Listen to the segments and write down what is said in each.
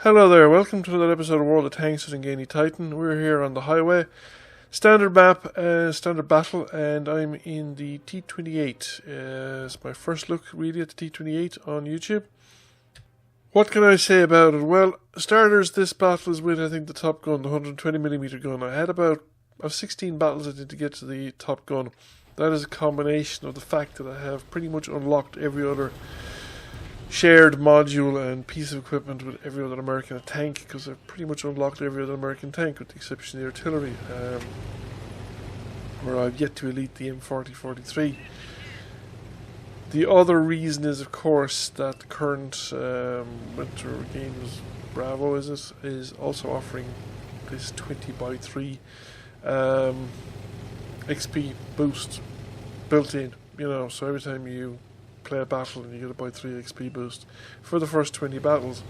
Hello there, welcome to another episode of World of Tanks with T28 Titan. We're here on the highway. Standard map, standard battle, and I'm in the T28. It's my first look really at the T28 on YouTube. What can I say about it? Well, starters, this battle is with, I think, the top gun, the 120mm gun. I have 16 battles I did to get to the top gun. That is a combination of the fact that I have pretty much unlocked every other shared module and piece of equipment with every other American tank, because I've pretty much unlocked every other American tank with the exception of the artillery, where I've yet to elite the M40-43. The other reason is, of course, that the current Winter Games Bravo is also offering this 20x3 XP boost built in, so every time you play a battle and you get a by 3 XP boost for the first 20 battles.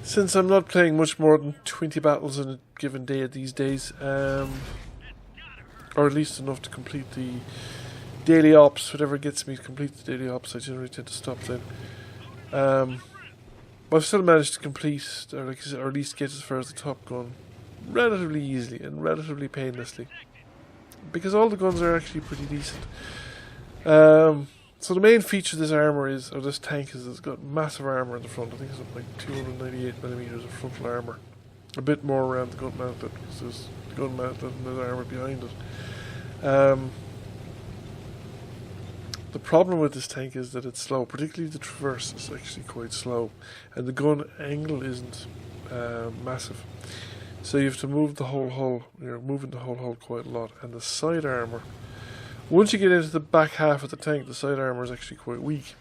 Since I'm not playing much more than 20 battles in a given day these days, or at least enough to complete the daily ops, whatever gets me to complete the daily ops, I generally tend to stop then. I've still managed to complete, or at least get as far as the top gun relatively easily and relatively painlessly, because all the guns are actually pretty decent. So the main feature of this this tank is it's got massive armour in the front. I think it's like 298mm of frontal armour. A bit more around the gun mantlet, because there's the gun mantlet and there's armour behind it. The problem with this tank is that it's slow, particularly the traverse is actually quite slow, and the gun angle isn't massive. So you have to move the whole hull. You're moving the whole hull quite a lot, and the side armour, once you get into the back half of the tank, the side armour is actually quite weak.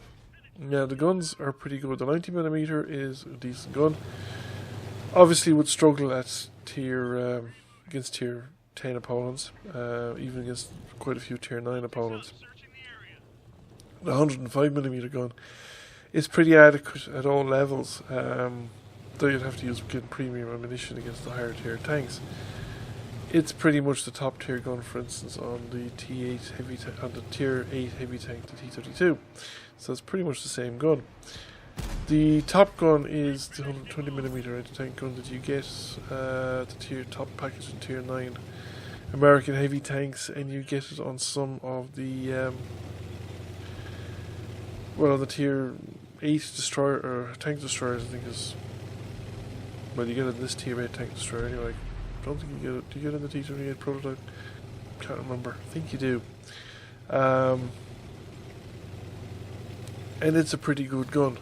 Now, the guns are pretty good. The 90mm is a decent gun. Obviously would struggle at against tier 10 opponents, even against quite a few tier 9 opponents. The 105mm gun is pretty adequate at all levels, though you'd have to use premium ammunition against the higher tier tanks. It's pretty much the top tier gun, for instance, on the T8 heavy on the tier 8 heavy tank, the T32. So it's pretty much the same gun. The top gun is the 120mm anti-tank gun that you get the top package in tier 9 American heavy tanks, and you get it on some of the the tier 8 destroyer or tank destroyers. I think is, well, you get it in this tier 8 tank destroyer anyway. I don't think you get it. Do you get it in the T28 prototype? Can't remember. I think you do. And it's a pretty good gun.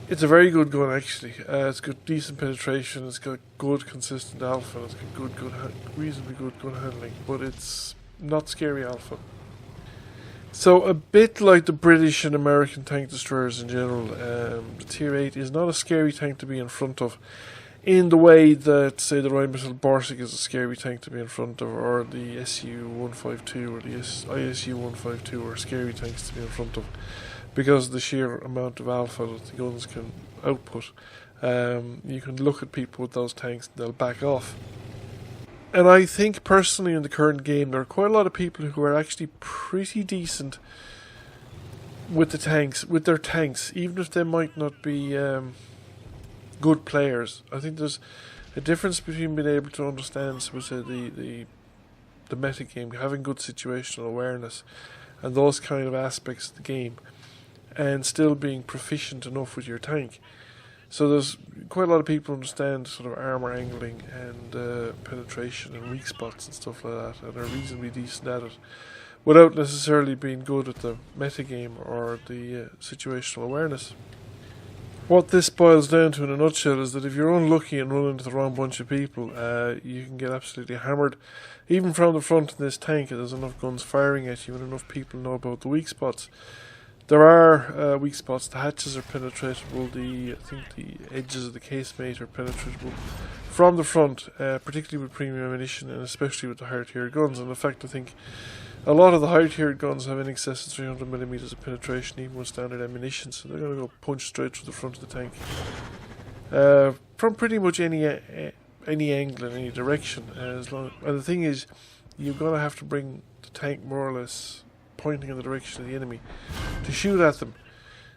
It's a very good gun, actually. It's got decent penetration. It's got good, consistent alpha. It's got reasonably good gun handling, but it's not scary alpha. So a bit like the British and American tank destroyers in general, the Tier 8 is not a scary tank to be in front of, in the way that, say, the Rheinmetall Borsig is a scary tank to be in front of, or the SU-152 or the ISU-152 are scary tanks to be in front of, because of the sheer amount of alpha that the guns can output. You can look at people with those tanks and they'll back off. And I think personally in the current game there are quite a lot of people who are actually pretty decent with their tanks, even if they might not be good players. I think there's a difference between being able to understand, so we say, the meta game, having good situational awareness and those kind of aspects of the game, and still being proficient enough with your tank. So there's quite a lot of people who understand sort of armour angling and penetration and weak spots and stuff like that, and are reasonably decent at it, without necessarily being good at the metagame or the situational awareness. What this boils down to in a nutshell is that if you're unlucky and run into the wrong bunch of people, you can get absolutely hammered. Even from the front in this tank, there's enough guns firing at you and enough people know about the weak spots. There are weak spots. The hatches are penetratable. I think the edges of the casemate are penetratable from the front, particularly with premium ammunition and especially with the higher tier guns. And in fact, I think a lot of the higher tier guns have in excess of 300mm of penetration, even with standard ammunition. So they're going to go punch straight through the front of the tank from pretty much any angle in any direction. And the thing is, you're going to have to bring the tank more or less pointing in the direction of the enemy to shoot at them.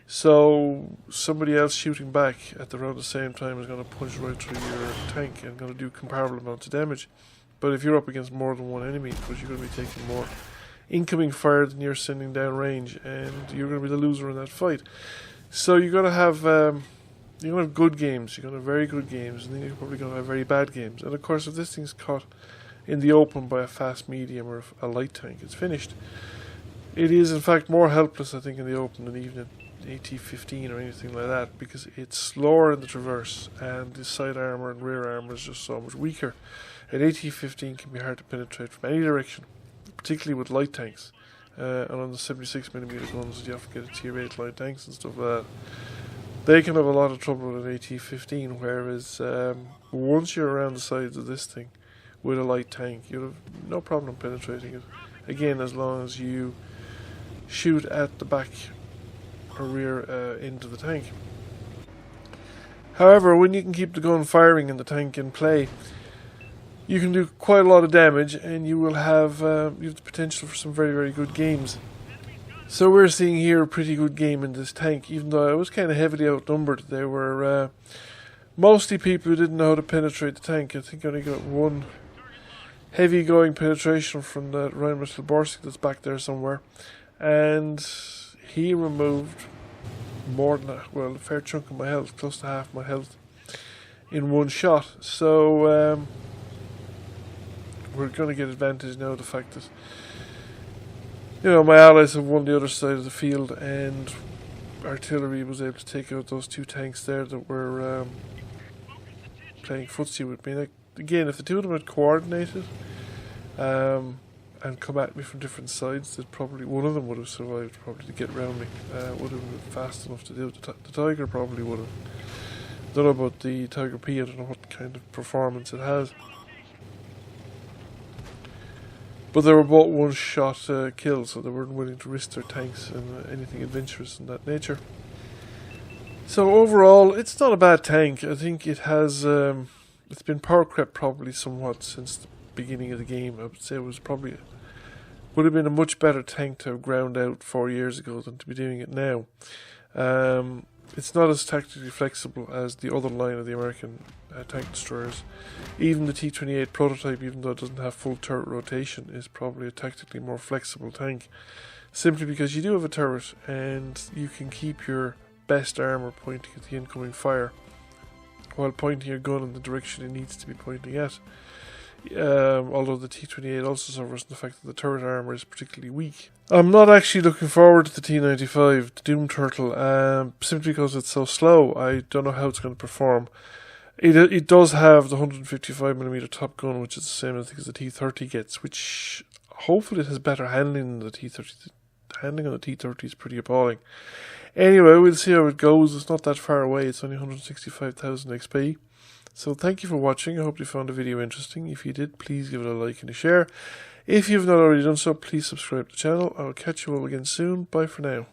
So somebody else shooting back at around the same time is going to punch right through your tank and going to do comparable amounts of damage. But if you're up against more than one enemy, because you're going to be taking more incoming fire than you're sending down range, and you're going to be the loser in that fight. So you're going to have good games, you're going to have very good games, and then you're probably going to have very bad games. And of course, if this thing's caught in the open by a fast medium or a light tank, it's finished. It is in fact more helpless, I think, in the open than even an AT-15 or anything like that, because it's slower in the traverse and the side armor and rear armor is just so much weaker. An AT-15 can be hard to penetrate from any direction, particularly with light tanks. And on the 76mm guns, you have to get a tier 8 light tanks and stuff like that. They can have a lot of trouble with an AT-15, whereas once you're around the sides of this thing with a light tank, you'll have no problem penetrating it. Again, as long as you shoot at the back or rear end of the tank. However, when you can keep the gun firing and the tank in play, you can do quite a lot of damage, and you will have the potential for some very, very good games. So we're seeing here a pretty good game in this tank, even though I was kind of heavily outnumbered. There were mostly people who didn't know how to penetrate the tank. I think I only got one heavy going penetration from that Rheinmetall Borsig that's back there somewhere, and he removed more than a fair chunk of my health, close to half my health, in one shot. So we're going to get advantage now of the fact that, you know, my allies have won the other side of the field, and artillery was able to take out those two tanks there that were playing footsie with me. Like, again, if the two of them had coordinated and come at me from different sides, that probably one of them would have survived probably to get around me. Would have been fast enough to do it. The Tiger probably would have. Don't know about the Tiger P, I don't know what kind of performance it has. But they were both one-shot kills, so they weren't willing to risk their tanks in anything adventurous in that nature. So overall, it's not a bad tank. I think it has, it's been power crept probably somewhat since the beginning of the game. I would say it would have been a much better tank to have ground out 4 years ago than to be doing it now. It's not as tactically flexible as the other line of the American tank destroyers. Even the T28 prototype, even though it doesn't have full turret rotation, is probably a tactically more flexible tank, simply because you do have a turret and you can keep your best armor pointing at the incoming fire while pointing your gun in the direction it needs to be pointing at. Although the T28 also suffers from the fact that the turret armor is particularly weak. I'm not actually looking forward to the T95, the Doom Turtle, simply because it's so slow. I don't know how it's going to perform. It does have the 155mm top gun, which is the same I think as the T30 gets, which hopefully it has better handling than the T30. The handling on the T30 is pretty appalling. Anyway, we'll see how it goes. It's not that far away. It's only 165,000 XP. So thank you for watching. I hope you found the video interesting. If you did, please give it a like and a share. If you've not already done so, please subscribe to the channel. I'll catch you all again soon. Bye for now.